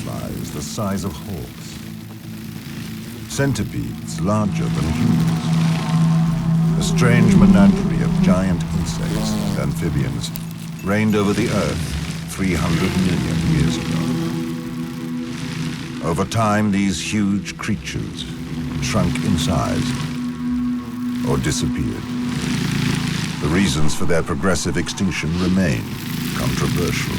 dragonflies the size of hawks, centipedes larger than humans, a strange menagerie of giant insects and amphibians reigned over the Earth 300 million years ago. Over time, these huge creatures shrunk in size or disappeared. The reasons for their progressive extinction remain controversial.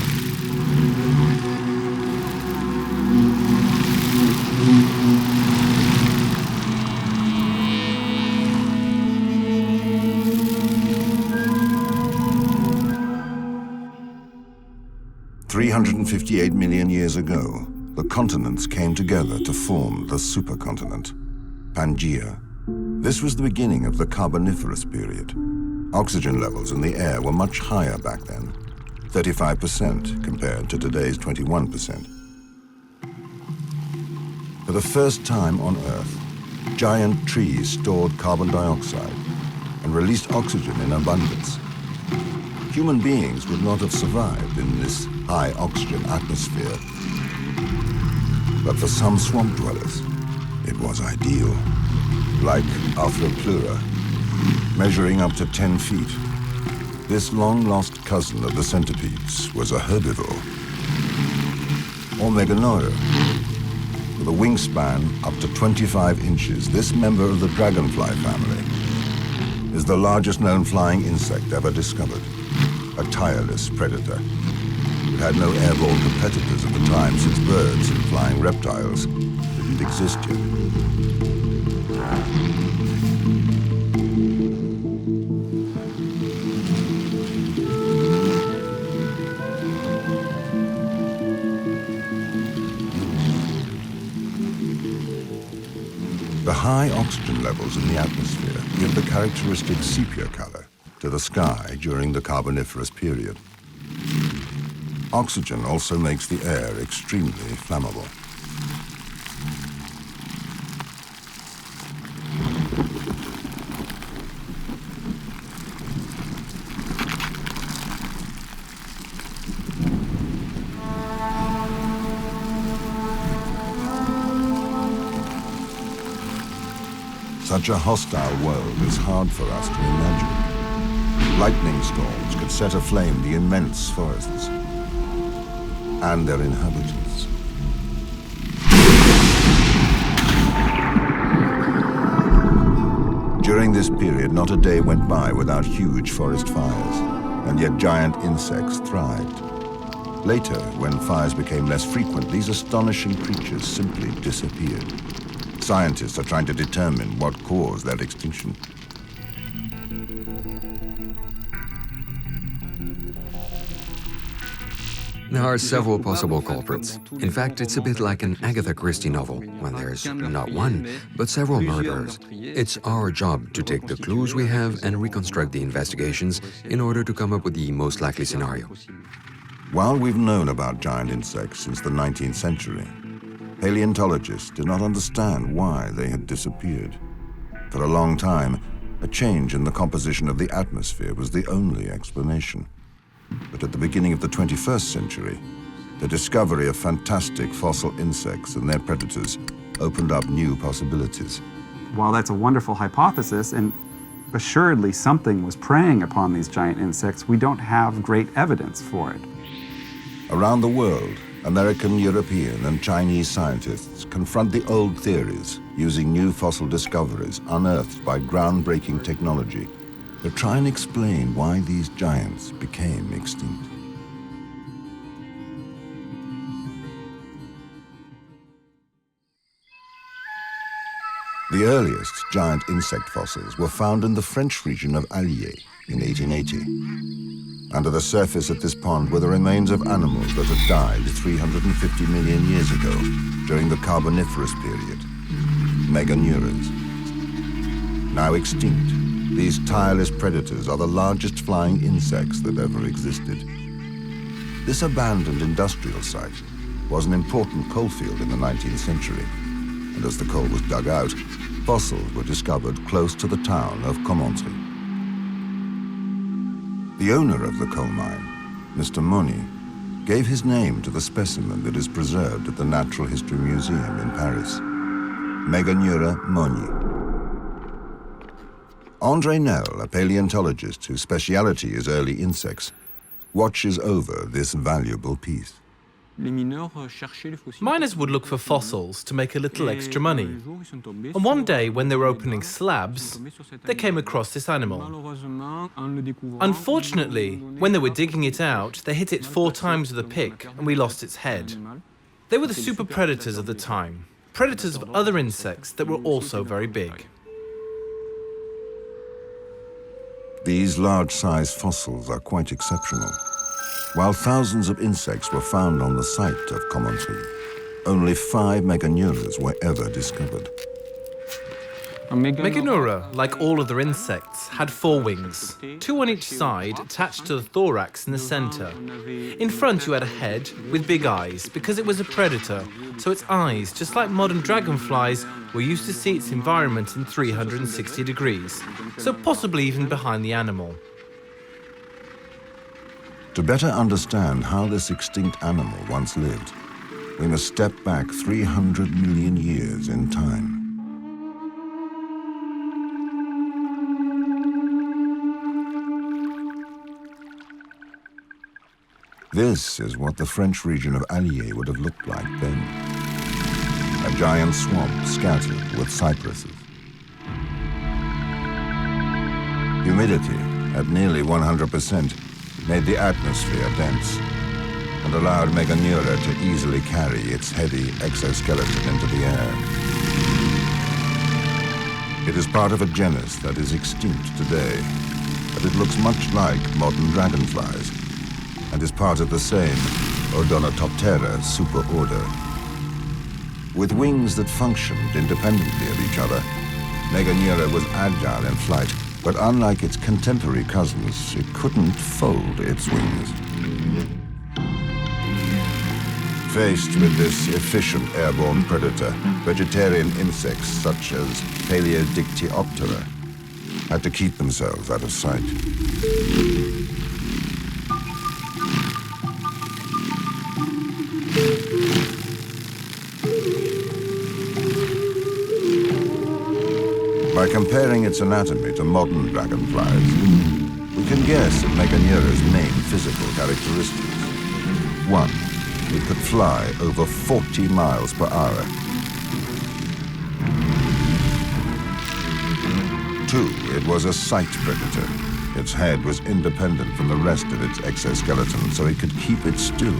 $358 million years ago, the continents came together to form the supercontinent, Pangaea. This was the beginning of the Carboniferous period. Oxygen levels in the air were much higher back then, 35% compared to today's 21%. For the first time on Earth, giant trees stored carbon dioxide and released oxygen in abundance. Human beings would not have survived in this high oxygen atmosphere. But for some swamp dwellers, it was ideal. Like Arthropleura, measuring up to 10 feet. This long-lost cousin of the centipedes was a herbivore. Or Meganoia, with a wingspan up to 25 inches, this member of the dragonfly family is the largest known flying insect ever discovered, a tireless predator. It had no airborne competitors at the time, since birds and flying reptiles didn't exist yet. The high oxygen levels in the atmosphere give the characteristic sepia color to the sky during the Carboniferous period. Oxygen also makes the air extremely flammable. Such a hostile world is hard for us to imagine. Lightning storms could set aflame the immense forests and their inhabitants. During this period, not a day went by without huge forest fires, and yet giant insects thrived. Later, when fires became less frequent, these astonishing creatures simply disappeared. Scientists are trying to determine what caused their extinction. There are several possible culprits. In fact, it's a bit like an Agatha Christie novel, when there's not one, but several murderers. It's our job to take the clues we have and reconstruct the investigations in order to come up with the most likely scenario. While we've known about giant insects since the 19th century, paleontologists did not understand why they had disappeared. For a long time, a change in the composition of the atmosphere was the only explanation. But at the beginning of the 21st century, the discovery of fantastic fossil insects and their predators opened up new possibilities. While that's a wonderful hypothesis, and assuredly something was preying upon these giant insects, we don't have great evidence for it. Around the world, American, European, and Chinese scientists confront the old theories using new fossil discoveries unearthed by groundbreaking technology to try and explain why these giants became extinct. The earliest giant insect fossils were found in the French region of Allier in 1880. Under the surface at this pond were the remains of animals that had died 350 million years ago during the Carboniferous period, Meganeuras. Now extinct, these tireless predators are the largest flying insects that ever existed. This abandoned industrial site was an important coal field in the 19th century, and as the coal was dug out, fossils were discovered close to the town of Commentry. The owner of the coal mine, Mr. Money, gave his name to the specimen that is preserved at the Natural History Museum in Paris, Meganeura moni. André Nel, a paleontologist whose speciality is early insects, watches over this valuable piece. Miners would look for fossils to make a little extra money. And one day, when they were opening slabs, they came across this animal. Unfortunately, when they were digging it out, they hit it 4 times with a pick and we lost its head. They were the super predators of the time, predators of other insects that were also very big. These large-sized fossils are quite exceptional. While thousands of insects were found on the site of Carboniferous, only 5 Meganeuras were ever discovered. Meganeura, like all other insects, had 4 wings, 2 on each side attached to the thorax in the center. In front you had a head with big eyes because it was a predator, so its eyes, just like modern dragonflies, were used to see its environment in 360 degrees, so possibly even behind the animal. To better understand how this extinct animal once lived, we must step back 300 million years in time. This is what the French region of Allier would have looked like then. A giant swamp scattered with cypresses. Humidity at nearly 100% made the atmosphere dense and allowed Meganeura to easily carry its heavy exoskeleton into the air. It is part of a genus that is extinct today, but it looks much like modern dragonflies and is part of the same Odonatoptera superorder. With wings that functioned independently of each other, Meganeura was agile in flight, but unlike its contemporary cousins, it couldn't fold its wings. Faced with this efficient airborne predator, vegetarian insects such as Paleodictyoptera had to keep themselves out of sight. By comparing its anatomy to modern dragonflies, we can guess at Meganeura's main physical characteristics. 1, it could fly over 40 miles per hour. 2, it was a sight predator. Its head was independent from the rest of its exoskeleton, so it could keep it still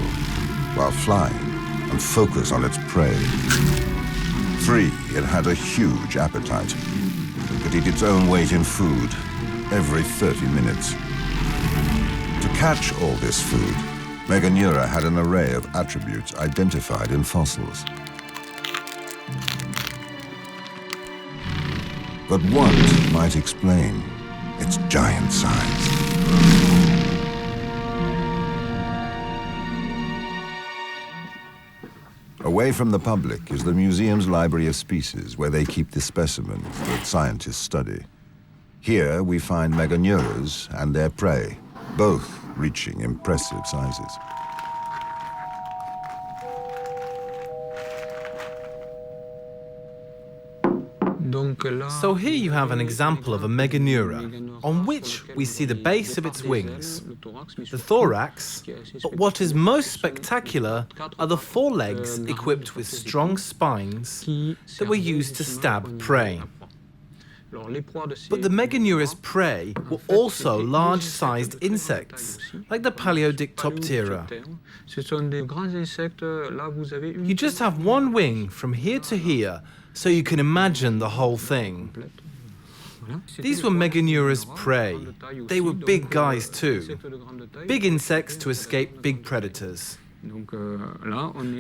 while flying and focus on its prey. 3, it had a huge appetite. It could eat its own weight in food every 30 minutes. To catch all this food, Meganeura had an array of attributes identified in fossils. But what might explain its giant size? Away from the public is the museum's library of species, where they keep the specimens that scientists study. Here we find Meganeuras and their prey, both reaching impressive sizes. So here you have an example of a Meganeura, on which we see the base of its wings, the thorax, but what is most spectacular are the 4 legs equipped with strong spines that were used to stab prey. But the Meganeura's prey were also large-sized insects, like the Paleodictyoptera. You just have 1 wing from here to here, so you can imagine the whole thing. These were Meganeura's prey. They were big guys too. Big insects to escape big predators.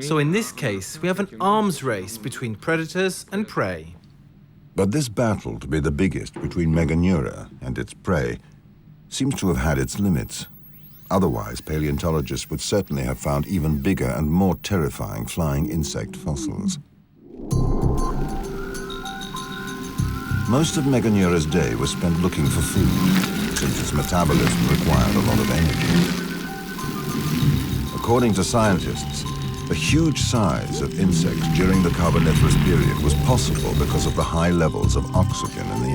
So in this case, we have an arms race between predators and prey. But this battle to be the biggest between Meganeura and its prey seems to have had its limits. Otherwise, paleontologists would certainly have found even bigger and more terrifying flying insect fossils. Most of Meganeura's day was spent looking for food, since its metabolism required a lot of energy. According to scientists, the huge size of insects during the Carboniferous period was possible because of the high levels of oxygen in the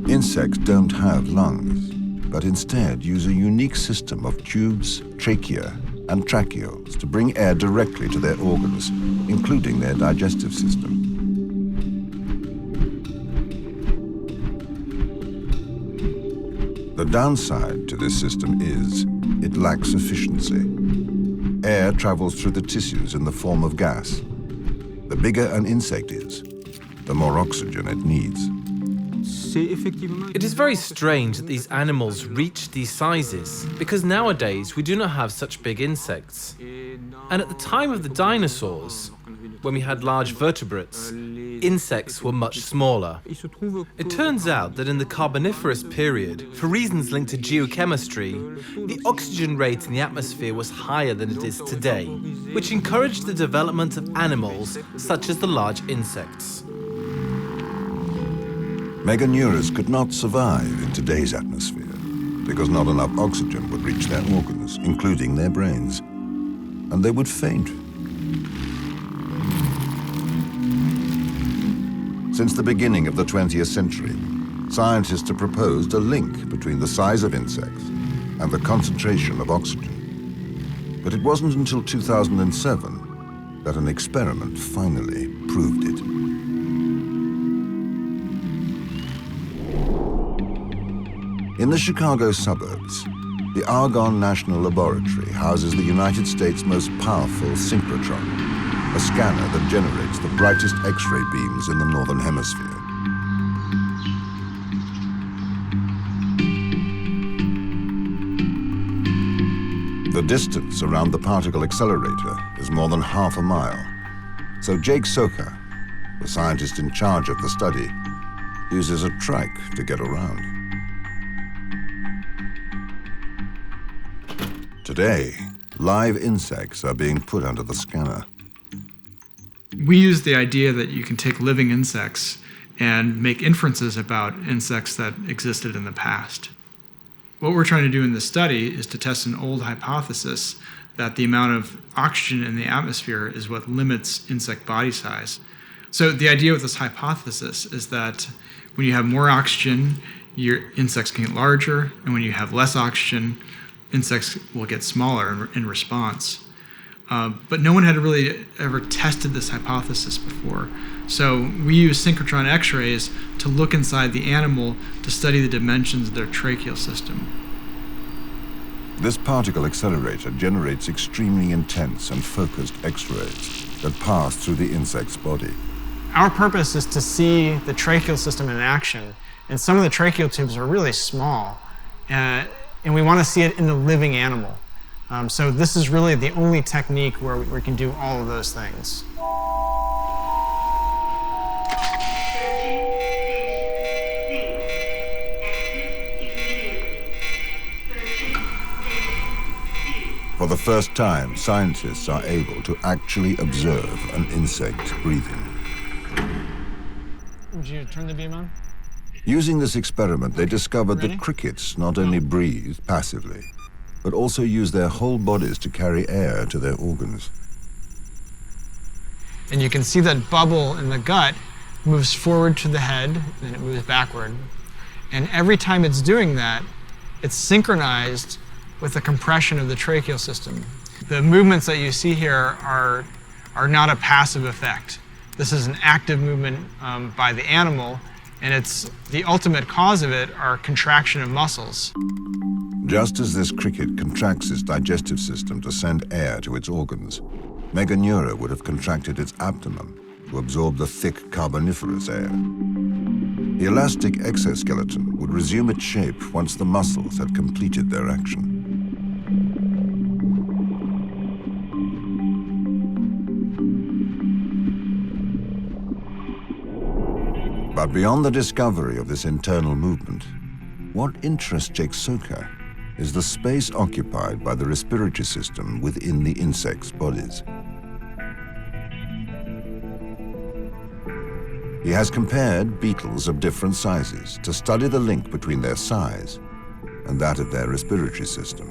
air. Insects don't have lungs, but instead use a unique system of tubes, trachea, and tracheoles to bring air directly to their organs, including their digestive system. The downside to this system is it lacks efficiency. Air travels through the tissues in the form of gas. The bigger an insect is, the more oxygen it needs. It is very strange that these animals reach these sizes, because nowadays we do not have such big insects. And at the time of the dinosaurs, when we had large vertebrates, insects were much smaller. It turns out that in the Carboniferous period, for reasons linked to geochemistry, the oxygen rate in the atmosphere was higher than it is today, which encouraged the development of animals such as the large insects. Meganeuras could not survive in today's atmosphere because not enough oxygen would reach their organs, including their brains, and they would faint. Since the beginning of the 20th century, scientists have proposed a link between the size of insects and the concentration of oxygen. But it wasn't until 2007 that an experiment finally proved it. In the Chicago suburbs, the Argonne National Laboratory houses the United States' most powerful synchrotron, a scanner that generates the brightest X-ray beams in the Northern Hemisphere. The distance around the particle accelerator is more than half a mile, so Jake Soka, the scientist in charge of the study, uses a trike to get around. Today, live insects are being put under the scanner. We use the idea that you can take living insects and make inferences about insects that existed in the past. What we're trying to do in this study is to test an old hypothesis that the amount of oxygen in the atmosphere is what limits insect body size. So the idea with this hypothesis is that when you have more oxygen, your insects can get larger, and when you have less oxygen, insects will get smaller in response. But no one had really ever tested this hypothesis before. So we use synchrotron X-rays to look inside the animal to study the dimensions of their tracheal system. This particle accelerator generates extremely intense and focused X-rays that pass through the insect's body. Our purpose is to see the tracheal system in action, and some of the tracheal tubes are really small, and we want to see it in the living animal. So this is really the only technique where we can do all of those things. For the first time, scientists are able to actually observe an insect breathing. Would you turn the beam on? Using this experiment, they discovered that crickets not only breathe passively, but also use their whole bodies to carry air to their organs. And you can see that bubble in the gut moves forward to the head, and it moves backward. And every time it's doing that, it's synchronized with the compression of the tracheal system. The movements that you see here are not a passive effect. This is an active movement by the animal, and it's the ultimate cause of it are contraction of muscles. Just as this cricket contracts its digestive system to send air to its organs, Meganeura would have contracted its abdomen to absorb the thick Carboniferous air. The elastic exoskeleton would resume its shape once the muscles had completed their action. But beyond the discovery of this internal movement, what interests Jake Soka is the space occupied by the respiratory system within the insects' bodies. He has compared beetles of different sizes to study the link between their size and that of their respiratory system.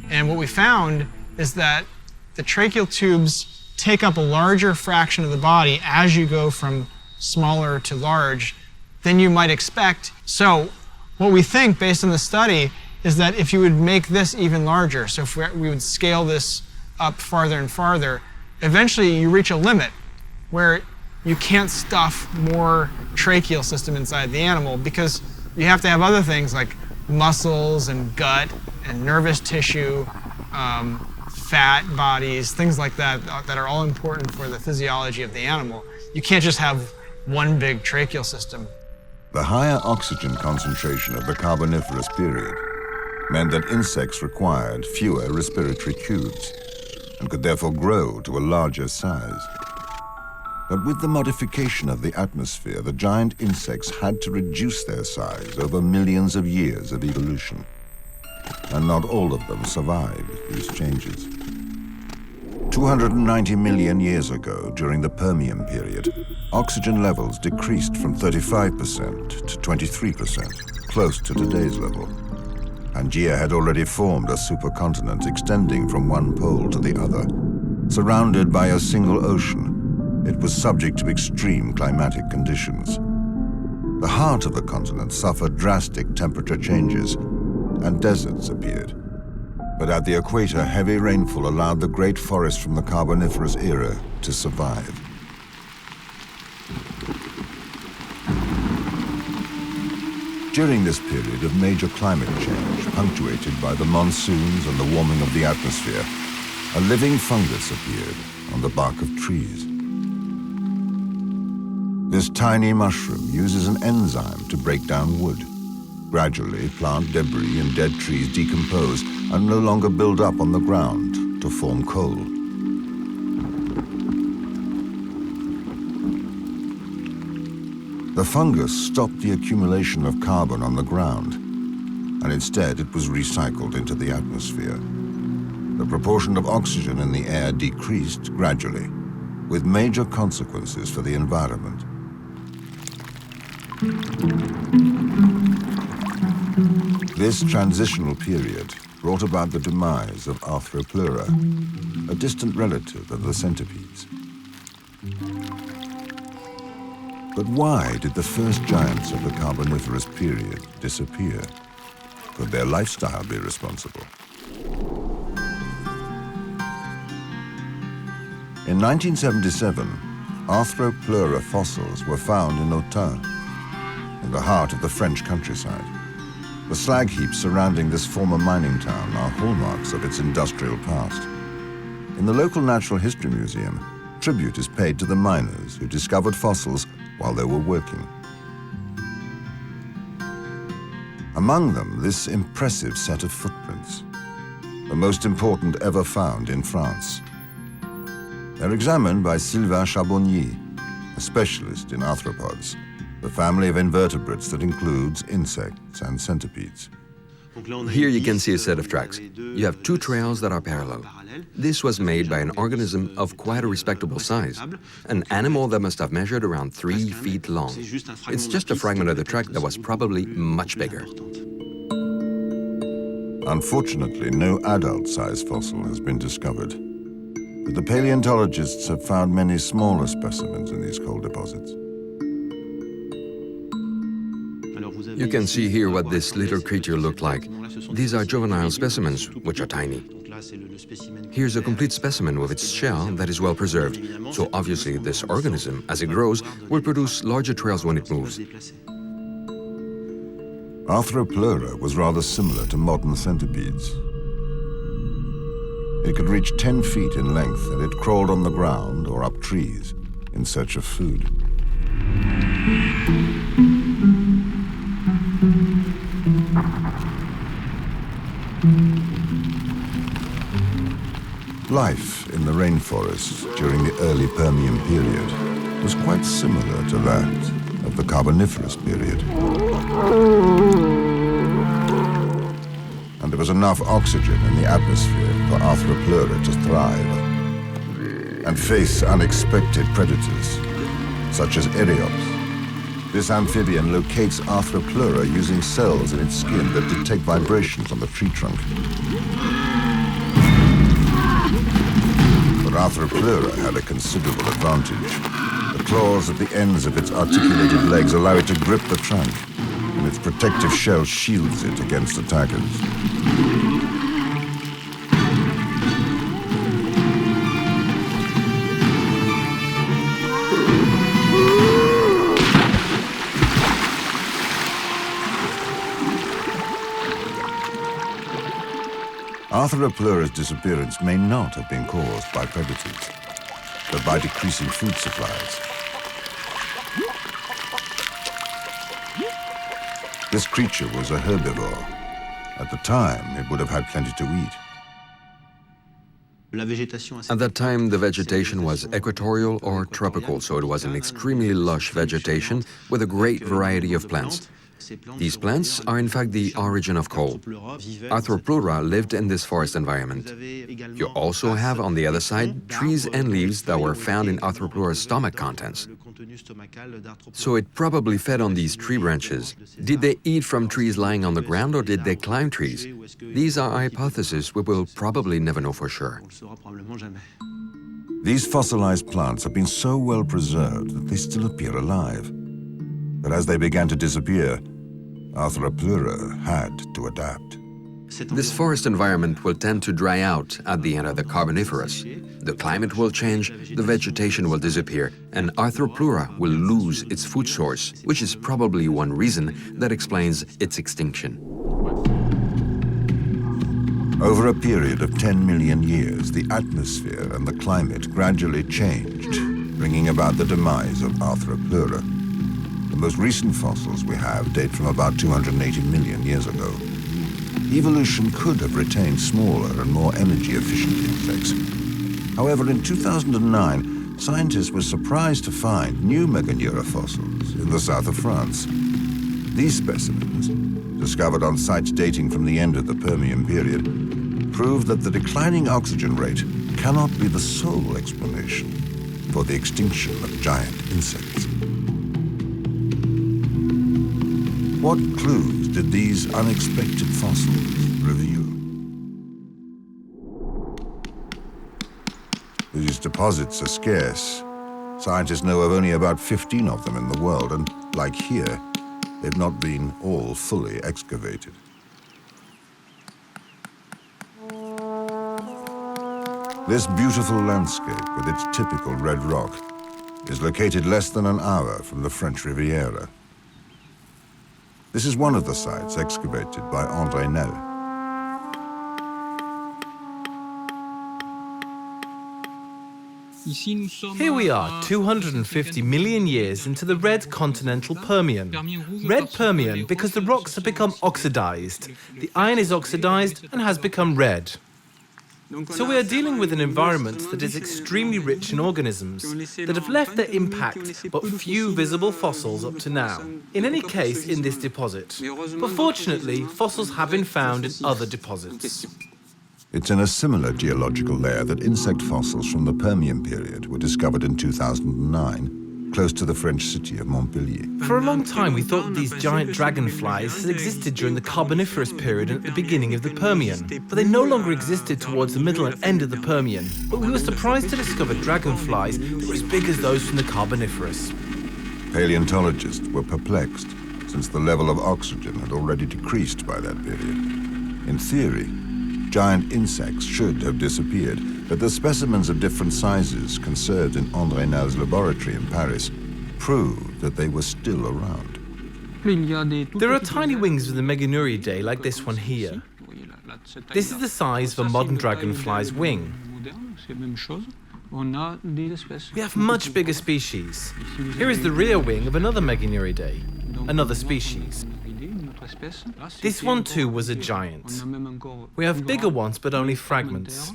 And what we found is that the tracheal tubes take up a larger fraction of the body as you go from smaller to large than you might expect. So what we think, based on the study, is that if you would make this even larger, so if we would scale this up farther and farther, eventually you reach a limit where you can't stuff more tracheal system inside the animal because you have to have other things like muscles and gut and nervous tissue, fat bodies, things like that, that are all important for the physiology of the animal. You can't just have one big tracheal system. The higher oxygen concentration of the Carboniferous period meant that insects required fewer respiratory tubes and could therefore grow to a larger size. But with the modification of the atmosphere, the giant insects had to reduce their size over millions of years of evolution. And not all of them survived these changes. 290 million years ago, during the Permian period, oxygen levels decreased from 35% to 23%, close to today's level. Pangaea had already formed a supercontinent extending from one pole to the other. Surrounded by a single ocean, it was subject to extreme climatic conditions. The heart of the continent suffered drastic temperature changes, and deserts appeared. But at the equator, heavy rainfall allowed the great forests from the Carboniferous era to survive. During this period of major climate change, punctuated by the monsoons and the warming of the atmosphere, a living fungus appeared on the bark of trees. This tiny mushroom uses an enzyme to break down wood. Gradually, plant debris and dead trees decompose and no longer build up on the ground to form coal. The fungus stopped the accumulation of carbon on the ground, and instead it was recycled into the atmosphere. The proportion of oxygen in the air decreased gradually, with major consequences for the environment. This transitional period brought about the demise of Arthropleura, a distant relative of the centipedes. But why did the first giants of the Carboniferous period disappear? Could their lifestyle be responsible? In 1977, Arthropleura fossils were found in Autun, in the heart of the French countryside. The slag heaps surrounding this former mining town are hallmarks of its industrial past. In the local Natural History Museum, tribute is paid to the miners who discovered fossils while they were working. Among them, this impressive set of footprints, the most important ever found in France. They're examined by Sylvain Charbonnier, a specialist in arthropods, the family of invertebrates that includes insects and centipedes. Here you can see a set of tracks. You have two trails that are parallel. This was made by an organism of quite a respectable size, an animal that must have measured around 3 feet long. It's just a fragment of the track that was probably much bigger. Unfortunately, no adult-sized fossil has been discovered, but the paleontologists have found many smaller specimens in these coal deposits. You can see here what this little creature looked like. These are juvenile specimens, which are tiny. Here's a complete specimen with its shell that is well preserved. So obviously this organism, as it grows, will produce larger trails when it moves. Arthropleura was rather similar to modern centipedes. It could reach 10 feet in length, and it crawled on the ground or up trees in search of food. Life in the rainforests during the early Permian period was quite similar to that of the Carboniferous period. And there was enough oxygen in the atmosphere for Arthropleura to thrive and face unexpected predators such as Eriops. This amphibian locates Arthropleura using cells in its skin that detect vibrations on the tree trunk. But Arthropleura had a considerable advantage. The claws at the ends of its articulated legs allow it to grip the trunk, and its protective shell shields it against attackers. Arthropleura's disappearance may not have been caused by predators, but by decreasing food supplies. This creature was a herbivore. At the time, it would have had plenty to eat. At that time, the vegetation was equatorial or tropical, so it was an extremely lush vegetation with a great variety of plants. These plants are in fact the origin of coal. Arthropleura lived in this forest environment. You also have on the other side trees and leaves that were found in Arthropleura's stomach contents. So it probably fed on these tree branches. Did they eat from trees lying on the ground or did they climb trees? These are hypotheses we will probably never know for sure. These fossilized plants have been so well preserved that they still appear alive. But as they began to disappear, Arthropleura had to adapt. This forest environment will tend to dry out at the end of the Carboniferous. The climate will change, the vegetation will disappear, and Arthropleura will lose its food source, which is probably one reason that explains its extinction. Over a period of 10 million years, the atmosphere and the climate gradually changed, bringing about the demise of Arthropleura. The most recent fossils we have date from about 280 million years ago. Evolution could have retained smaller and more energy-efficient insects. However, in 2009, scientists were surprised to find new Meganeura fossils in the south of France. These specimens, discovered on sites dating from the end of the Permian period, prove that the declining oxygen rate cannot be the sole explanation for the extinction of giant insects. What clues did these unexpected fossils reveal? These deposits are scarce. Scientists know of only about 15 of them in the world, and like here, they've not been all fully excavated. This beautiful landscape with its typical red rock is located less than an hour from the French Riviera. This is one of the sites excavated by André Nel. Here we are, 250 million years into the red continental Permian. Red Permian because the rocks have become oxidized. The iron is oxidized and has become red. So we are dealing with an environment that is extremely rich in organisms that have left their impact but few visible fossils up to now. In any case, in this deposit. But fortunately, fossils have been found in other deposits. It's in a similar geological layer that insect fossils from the Permian period were discovered in 2009, close to the French city of Montpellier. For a long time, we thought that these giant dragonflies had existed during the Carboniferous period and at the beginning of the Permian, but they no longer existed towards the middle and end of the Permian. But we were surprised to discover dragonflies that were as big as those from the Carboniferous. Paleontologists were perplexed, since the level of oxygen had already decreased by that period. In theory, giant insects should have disappeared, but the specimens of different sizes conserved in André Nel's laboratory in Paris prove that they were still around. There are tiny wings with the Meganeuridae like this one here. This is the size of a modern dragonfly's wing. We have much bigger species. Here is the rear wing of another Meganeuridae, another species. This one too was a giant. We have bigger ones, but only fragments.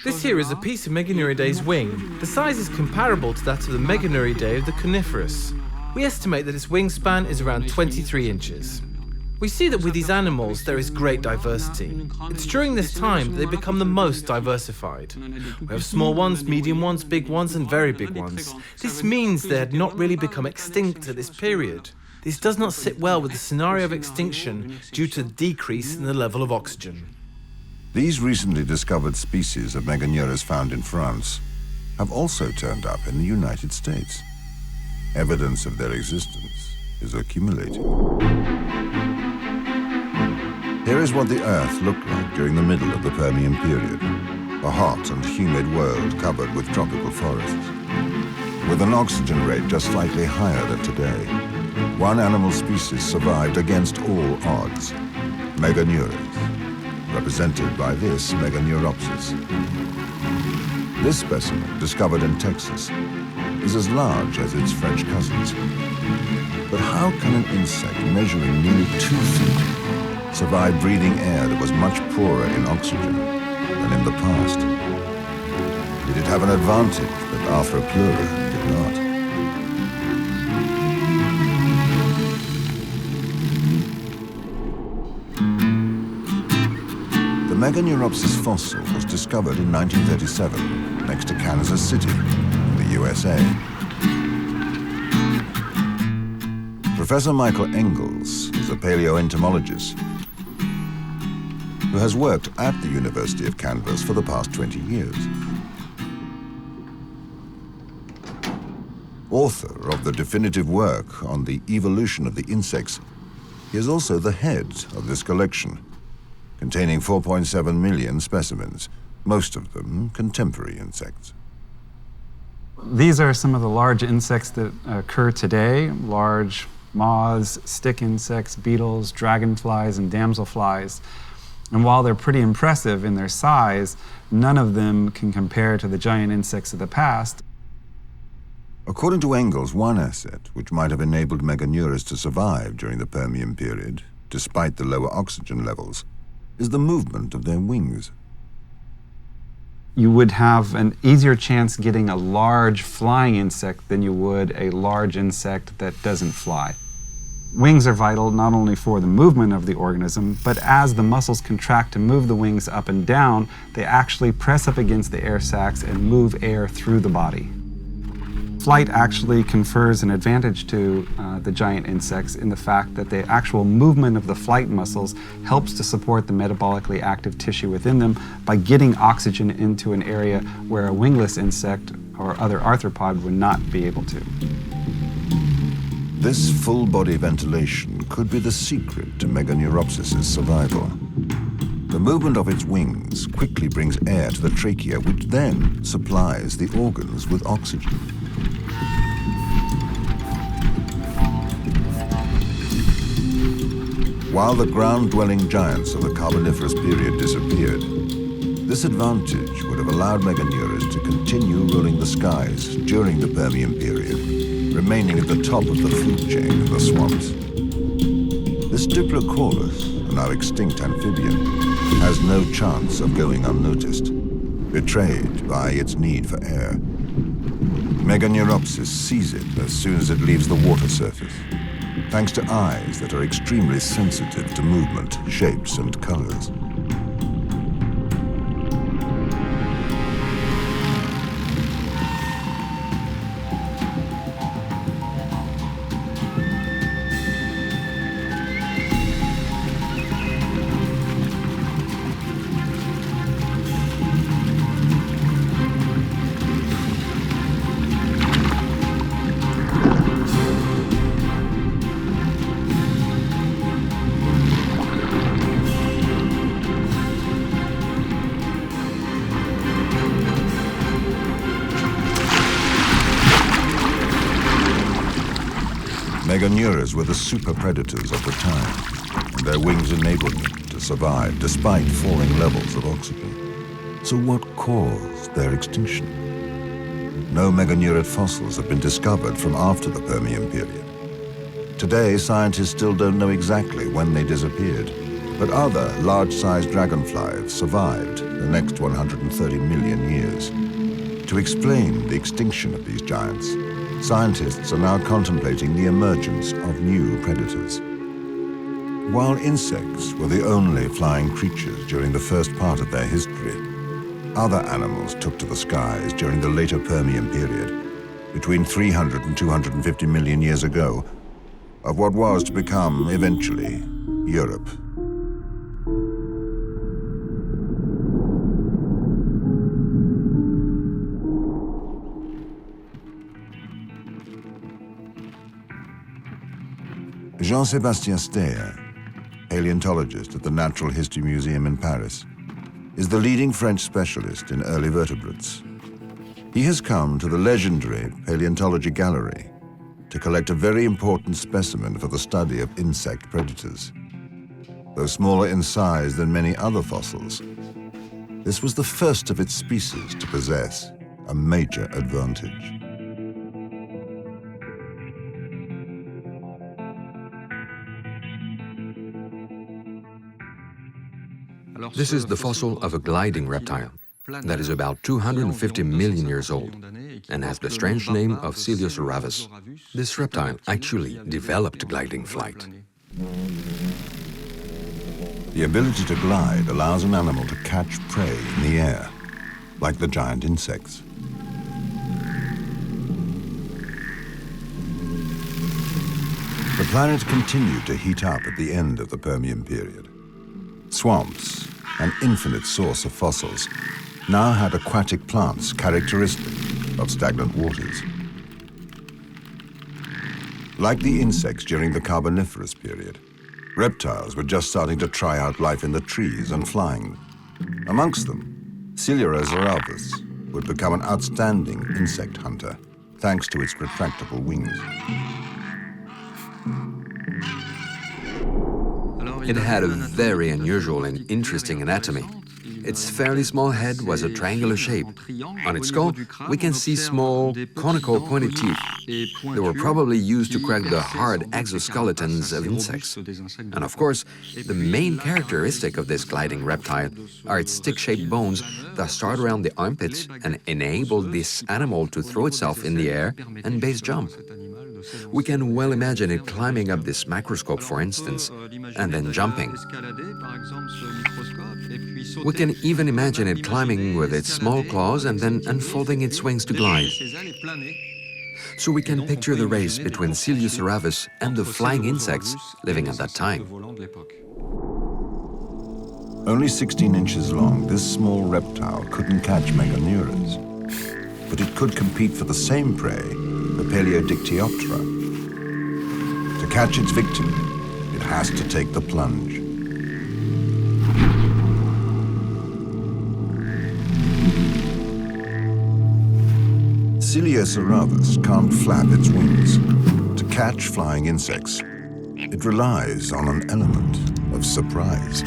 This here is a piece of Meganeuridae's wing. The size is comparable to that of the Meganeuridae of the Coniferous. We estimate that its wingspan is around 23 inches. We see that with these animals there is great diversity. It's during this time that they become the most diversified. We have small ones, medium ones, big ones, and very big ones. This means they had not really become extinct at this period. This does not sit well with the scenario of extinction due to the decrease in the level of oxygen. These recently discovered species of Meganeurus found in France have also turned up in the United States. Evidence of their existence is accumulating. Here is what the Earth looked like during the middle of the Permian period, a hot and humid world covered with tropical forests. With an oxygen rate just slightly higher than today, one animal species survived against all odds, Meganeurus, represented by this Meganeuropsis. This specimen, discovered in Texas, is as large as its French cousins. But how can an insect measuring nearly 2 feet survive breathing air that was much poorer in oxygen than in the past? Did it have an advantage that Arthropleura did not? The Meganeuropsis fossil was discovered in 1937 next to Kansas City, in the USA. Professor Michael Engels is a paleoentomologist who has worked at the University of Kansas for the past 20 years. Author of the definitive work on the evolution of the insects, he is also the head of this collection, containing 4.7 million specimens, most of them contemporary insects. These are some of the large insects that occur today, large moths, stick insects, beetles, dragonflies, and damselflies. And while they're pretty impressive in their size, none of them can compare to the giant insects of the past. According to Engels, one asset which might have enabled Meganeurus to survive during the Permian period, despite the lower oxygen levels, is the movement of their wings. You would have an easier chance getting a large flying insect than you would a large insect that doesn't fly. Wings are vital not only for the movement of the organism, but as the muscles contract to move the wings up and down, they actually press up against the air sacs and move air through the body. Flight actually confers an advantage to the giant insects in the fact that the actual movement of the flight muscles helps to support the metabolically active tissue within them by getting oxygen into an area where a wingless insect or other arthropod would not be able to. This full-body ventilation could be the secret to Meganeuropsis' survival. The movement of its wings quickly brings air to the trachea, which then supplies the organs with oxygen. While the ground-dwelling giants of the Carboniferous period disappeared, this advantage would have allowed Meganeurus to continue ruling the skies during the Permian period, remaining at the top of the food chain in the swamps. This Diplocaulus, a now extinct amphibian, has no chance of going unnoticed, betrayed by its need for air. Meganeuropsis sees it as soon as it leaves the water surface, thanks to eyes that are extremely sensitive to movement, shapes, and colors. Meganeurus were the super predators of the time, and their wings enabled them to survive despite falling levels of oxygen. So what caused their extinction? No Meganeurid fossils have been discovered from after the Permian period. Today, scientists still don't know exactly when they disappeared, but other large-sized dragonflies survived the next 130 million years. To explain the extinction of these giants, scientists are now contemplating the emergence of new predators. While insects were the only flying creatures during the first part of their history, other animals took to the skies during the later Permian period, between 300 and 250 million years ago, of what was to become, eventually, Europe. Jean-Sébastien Steyer, paleontologist at the Natural History Museum in Paris, is the leading French specialist in early vertebrates. He has come to the legendary Paleontology Gallery to collect a very important specimen for the study of insect predators. Though smaller in size than many other fossils, this was the first of its species to possess a major advantage. This is the fossil of a gliding reptile that is about 250 million years old and has the strange name of Coelurosauravus. This reptile actually developed gliding flight. The ability to glide allows an animal to catch prey in the air, like the giant insects. The planet continued to heat up at the end of the Permian period. Swamps, an infinite source of fossils, now had aquatic plants characteristic of stagnant waters. Like the insects during the Carboniferous period, reptiles were just starting to try out life in the trees and flying. Amongst them, Coelurosauravus would become an outstanding insect hunter, thanks to its retractable wings. It had a very unusual and interesting anatomy. Its fairly small head was a triangular shape. On its skull, we can see small, conical pointed teeth. They were probably used to crack the hard exoskeletons of insects. And of course, the main characteristic of this gliding reptile are its stick-shaped bones that start around the armpits and enable this animal to throw itself in the air and base jump. We can well imagine it climbing up this microscope, for instance, and then jumping. We can even imagine it climbing with its small claws and then unfolding its wings to glide. So we can picture the race between Coelurosauravus and the flying insects living at that time. Only 16 inches long, this small reptile couldn't catch meganeuras, but it could compete for the same prey, the Paleodictyoptera. To catch its victim, it has to take the plunge. Coelurosauravus can't flap its wings. To catch flying insects, it relies on an element of surprise.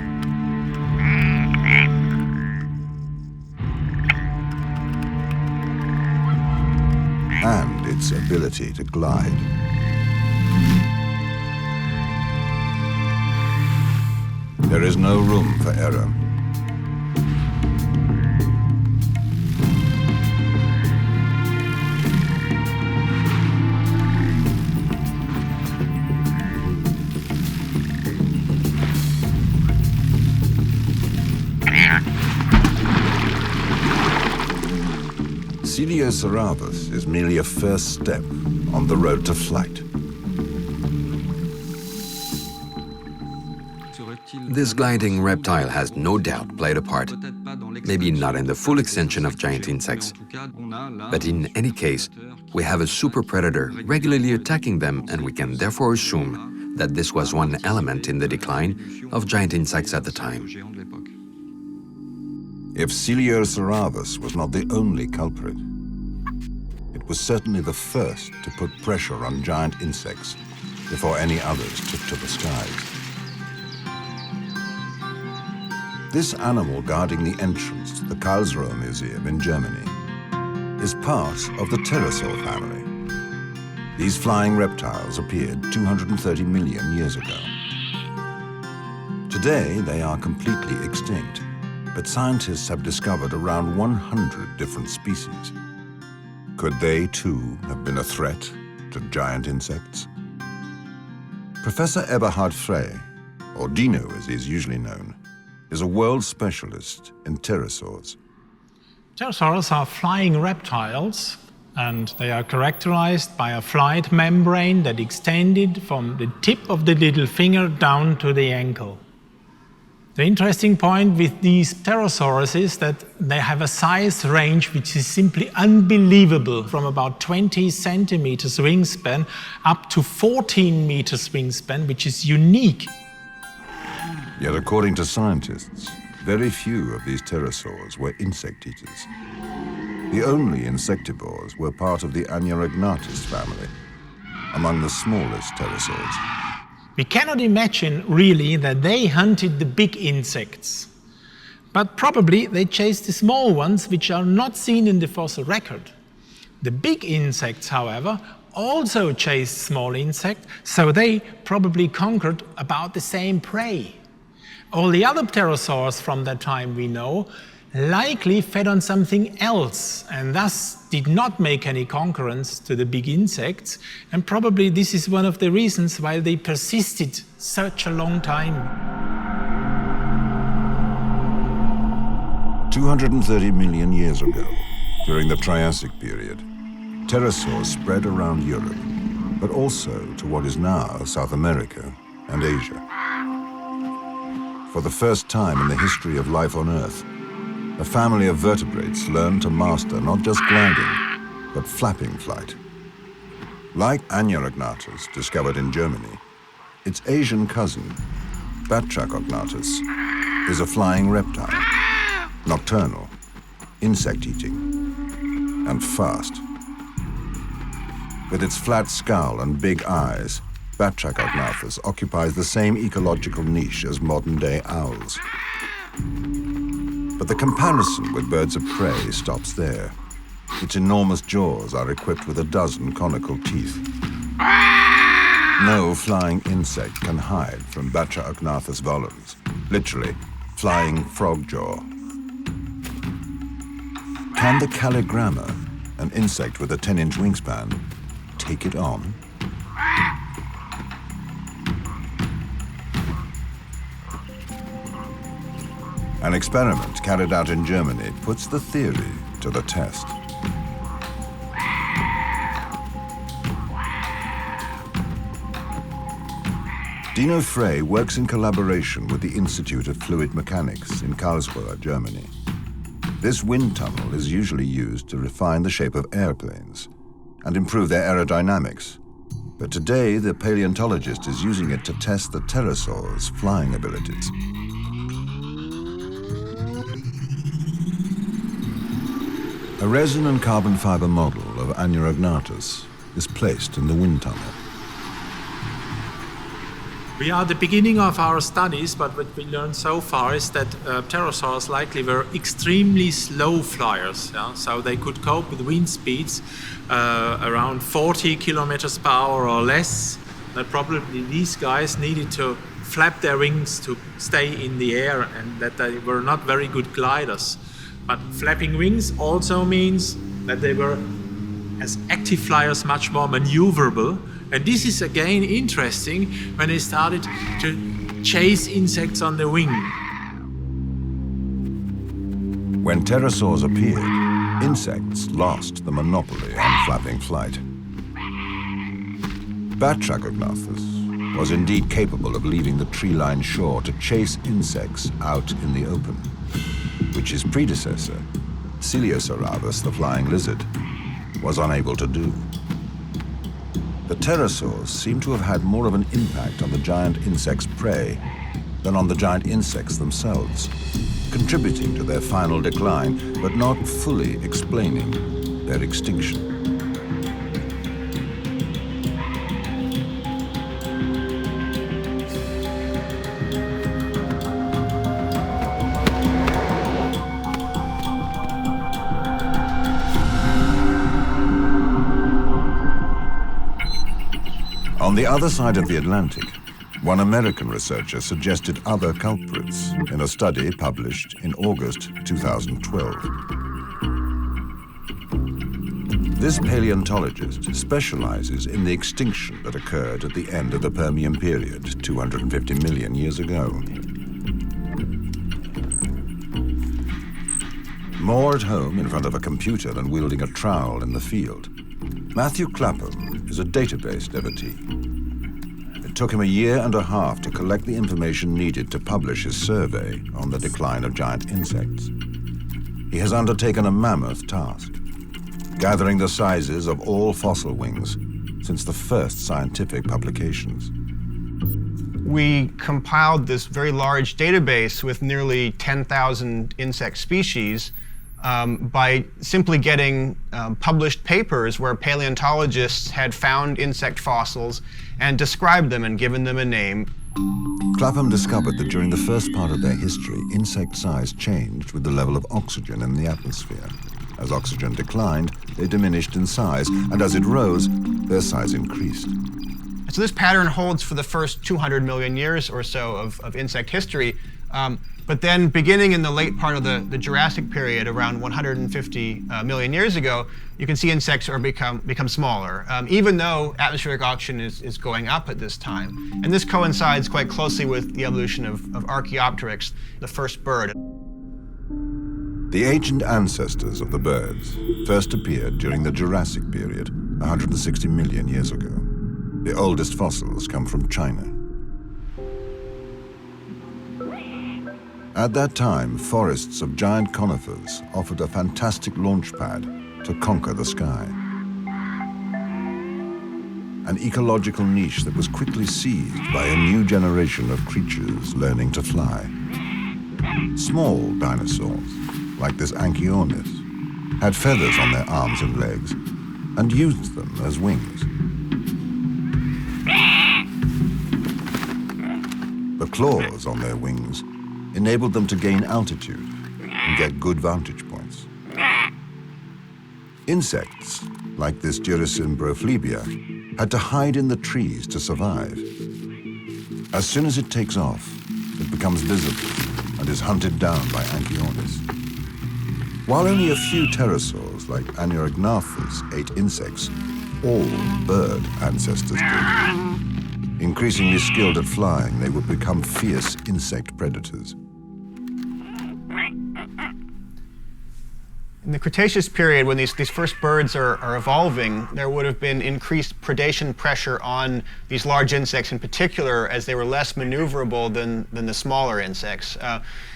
And its ability to glide. There is no room for error. Coelurosauravus is merely a first step on the road to flight. This gliding reptile has no doubt played a part, maybe not in the full extension of giant insects, but in any case, we have a super predator regularly attacking them, and we can therefore assume that this was one element in the decline of giant insects at the time. If Coelurosauravus was not the only culprit, it was certainly the first to put pressure on giant insects before any others took to the skies. This animal guarding the entrance to the Karlsruhe Museum in Germany is part of the pterosaur family. These flying reptiles appeared 230 million years ago. Today, they are completely extinct, but scientists have discovered around 100 different species. Could they, too, have been a threat to giant insects? Professor Eberhard Frey, or Dino as he is usually known, is a world specialist in pterosaurs. Pterosaurs are flying reptiles, and they are characterized by a flight membrane that extended from the tip of the little finger down to the ankle. The interesting point with these pterosaurs is that they have a size range which is simply unbelievable, from about 20 centimeters wingspan up to 14 meters wingspan, which is unique. Yet according to scientists, very few of these pterosaurs were insect eaters. The only insectivores were part of the Anuognathus family, among the smallest pterosaurs. We cannot imagine really that they hunted the big insects, but probably they chased the small ones which are not seen in the fossil record. The big insects, however, also chased small insects, so they probably conquered about the same prey. All the other pterosaurs from that time we know likely fed on something else and thus did not make any concurrence to the big insects, and probably this is one of the reasons why they persisted such a long time. 230 million years ago, during the Triassic period, pterosaurs spread around Europe, but also to what is now South America and Asia. For the first time in the history of life on Earth, a family of vertebrates learned to master not just gliding, but flapping flight. Like Anuognathus, discovered in Germany, its Asian cousin, Bertrand, is a flying reptile, nocturnal, insect-eating, and fast. With its flat skull and big eyes, Bertrand occupies the same ecological niche as modern-day owls. But the comparison with birds of prey stops there. Its enormous jaws are equipped with a dozen conical teeth. No flying insect can hide from Bertrand volans, literally, flying frog jaw. Can the calligramma, an insect with a 10-inch wingspan, take it on? An experiment carried out in Germany puts the theory to the test. Dino Frey works in collaboration with the Institute of Fluid Mechanics in Karlsruhe, Germany. This wind tunnel is usually used to refine the shape of airplanes and improve their aerodynamics. But today, the paleontologist is using it to test the pterosaurs' flying abilities. A resin and carbon fiber model of Anuognathus is placed in the wind tunnel. We are at the beginning of our studies, but what we learned so far is that pterosaurs likely were extremely slow flyers. Yeah? So they could cope with wind speeds around 40 kilometers per hour or less. That probably these guys needed to flap their wings to stay in the air, and that they were not very good gliders. But flapping wings also means that they were, as active flyers, much more maneuverable. And this is again interesting when they started to chase insects on the wing. When pterosaurs appeared, insects lost the monopoly on flapping flight. Bertrand was indeed capable of leaving the tree-lined shore to chase insects out in the open, which his predecessor, Coelosaurus, the flying lizard, was unable to do. The pterosaurs seem to have had more of an impact on the giant insect's prey than on the giant insects themselves, contributing to their final decline, but not fully explaining their extinction. On the other side of the Atlantic, one American researcher suggested other culprits in a study published in August 2012. This paleontologist specializes in the extinction that occurred at the end of the Permian period, 250 million years ago. More at home in front of a computer than wielding a trowel in the field, Matthew Clapham is a database devotee. It took him a year and a half to collect the information needed to publish his survey on the decline of giant insects. He has undertaken a mammoth task, gathering the sizes of all fossil wings since the first scientific publications. We compiled this very large database with nearly 10,000 insect species by simply getting published papers where paleontologists had found insect fossils and described them and given them a name. Clapham discovered that during the first part of their history, insect size changed with the level of oxygen in the atmosphere. As oxygen declined, they diminished in size, and as it rose, their size increased. So this pattern holds for the first 200 million years or so of insect history. But then beginning in the late part of the Jurassic period, around 150 million years ago, you can see insects are become smaller, even though atmospheric oxygen is going up at this time. And this coincides quite closely with the evolution of Archaeopteryx, the first bird. The ancient ancestors of the birds first appeared during the Jurassic period, 160 million years ago. The oldest fossils come from China. At that time, forests of giant conifers offered a fantastic launch pad to conquer the sky. An ecological niche that was quickly seized by a new generation of creatures learning to fly. Small dinosaurs, like this Anchiornis, had feathers on their arms and legs and used them as wings. The claws on their wings enabled them to gain altitude and get good vantage points. Insects, like this Duracimbroflebia, had to hide in the trees to survive. As soon as it takes off, it becomes visible and is hunted down by Anchiornis. While only a few pterosaurs, like Anurognathes, ate insects, all bird ancestors did. Increasingly skilled at flying, they would become fierce insect predators. In the Cretaceous period, when these first birds are evolving, there would have been increased predation pressure on these large insects in particular, as they were less maneuverable than the smaller insects.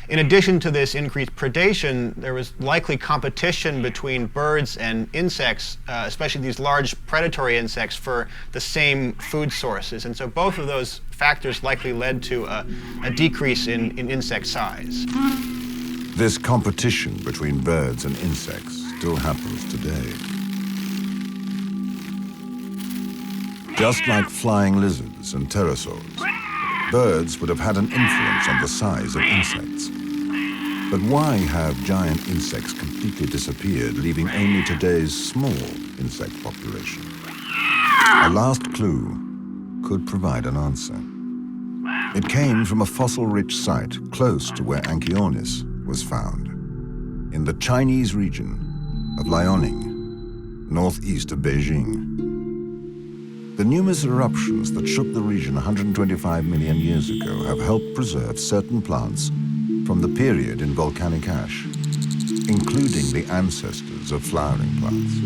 In addition to this increased predation, there was likely competition between birds and insects, especially these large predatory insects, for the same food sources. And so both of those factors likely led to a decrease in insect size. This competition between birds and insects still happens today. Just like flying lizards and pterosaurs, birds would have had an influence on the size of insects. But why have giant insects completely disappeared, leaving only today's small insect population? A last clue could provide an answer. It came from a fossil-rich site close to where Anchiornis was found, in the Chinese region of Liaoning, northeast of Beijing. The numerous eruptions that shook the region 125 million years ago have helped preserve certain plants from the period in volcanic ash, including the ancestors of flowering plants.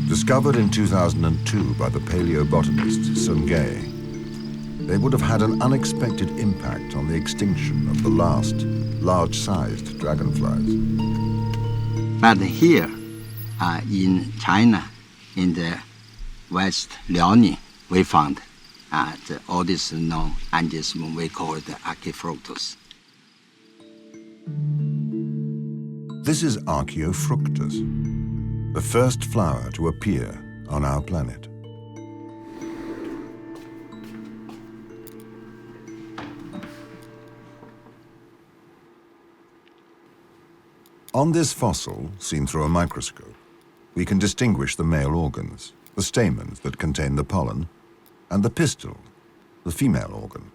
Discovered in 2002 by the paleobotanist Sun Gay, they would have had an unexpected impact on the extinction of the last large-sized dragonflies. But here in China, in the West Liaoning, we found the oldest known angiosperm we call the Archaefructus. This is Archaeofructus, the first flower to appear on our planet. On this fossil, seen through a microscope, we can distinguish the male organs, the stamens that contain the pollen, and the pistil, the female organ.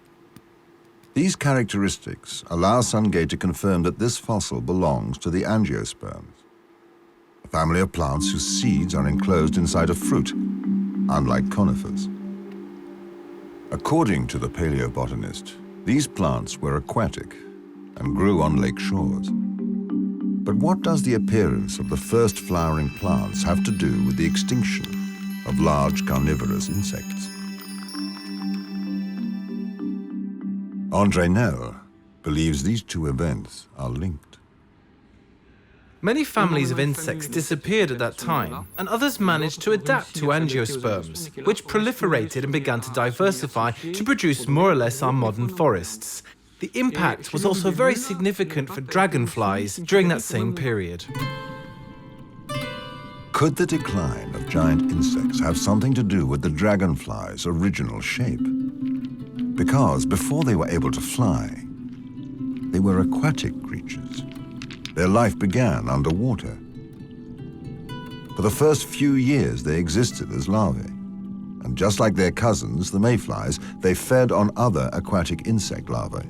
These characteristics allow Sun Gay to confirm that this fossil belongs to the angiosperms. a family of plants whose seeds are enclosed inside a fruit, unlike conifers. According to the paleobotanist, these plants were aquatic and grew on lake shores. But what does the appearance of the first flowering plants have to do with the extinction of large carnivorous insects? André Nel believes these two events are linked. Many families of insects disappeared at that time, and others managed to adapt to angiosperms, which proliferated and began to diversify to produce more or less our modern forests. The impact was also very significant for dragonflies during that same period. Could the decline of giant insects have something to do with the dragonfly's original shape? Because before they were able to fly, they were aquatic creatures. Their life began underwater. For the first few years, they existed as larvae. And just like their cousins, the mayflies, they fed on other aquatic insect larvae.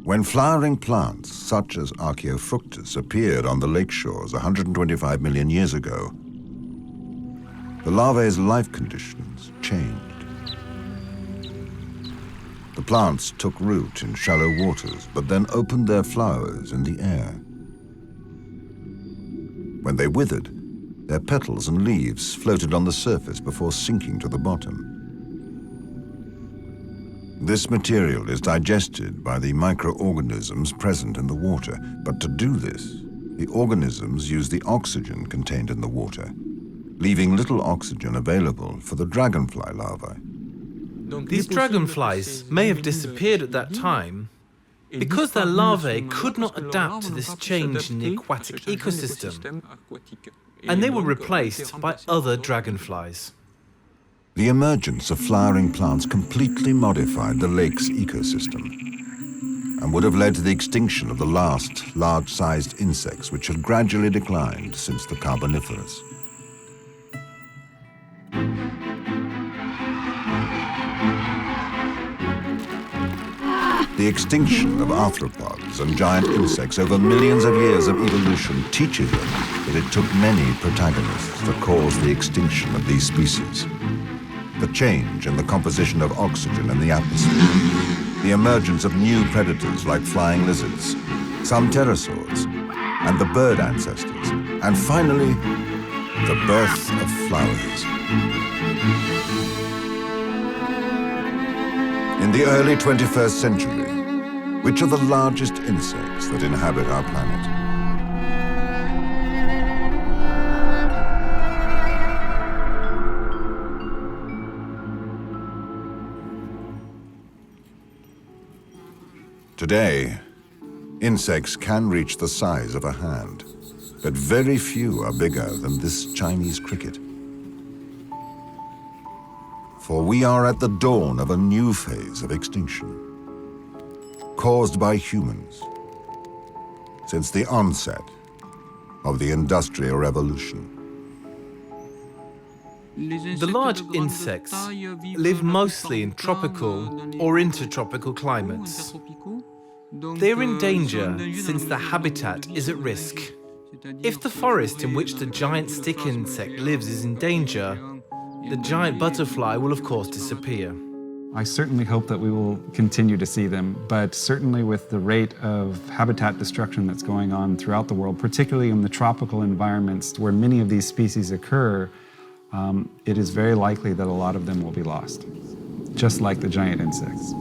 When flowering plants, such as Archaeofructus, appeared on the lake shores 125 million years ago, the larvae's life conditions changed. The plants took root in shallow waters, but then opened their flowers in the air. When they withered, their petals and leaves floated on the surface before sinking to the bottom. This material is digested by the microorganisms present in the water, but to do this, the organisms use the oxygen contained in the water, leaving little oxygen available for the dragonfly larvae. These dragonflies may have disappeared at that time because their larvae could not adapt to this change in the aquatic ecosystem, and they were replaced by other dragonflies. The emergence of flowering plants completely modified the lake's ecosystem and would have led to the extinction of the last large-sized insects which had gradually declined since the Carboniferous. The extinction of arthropods and giant insects over millions of years of evolution teaches us that it took many protagonists to cause the extinction of these species. The change in the composition of oxygen in the atmosphere, the emergence of new predators like flying lizards, some pterosaurs, and the bird ancestors, and finally, the birth of flowers. In the early 21st century, which are the largest insects that inhabit our planet? Today, insects can reach the size of a hand, but very few are bigger than this Chinese cricket. For we are at the dawn of a new phase of extinction, caused by humans, since the onset of the Industrial Revolution. The large insects live mostly in tropical or intertropical climates. They are in danger since their habitat is at risk. If the forest in which the giant stick insect lives is in danger, the giant butterfly will of course disappear. I certainly hope that we will continue to see them, but certainly with the rate of habitat destruction that's going on throughout the world, particularly in the tropical environments where many of these species occur, it is very likely that a lot of them will be lost, just like the giant insects.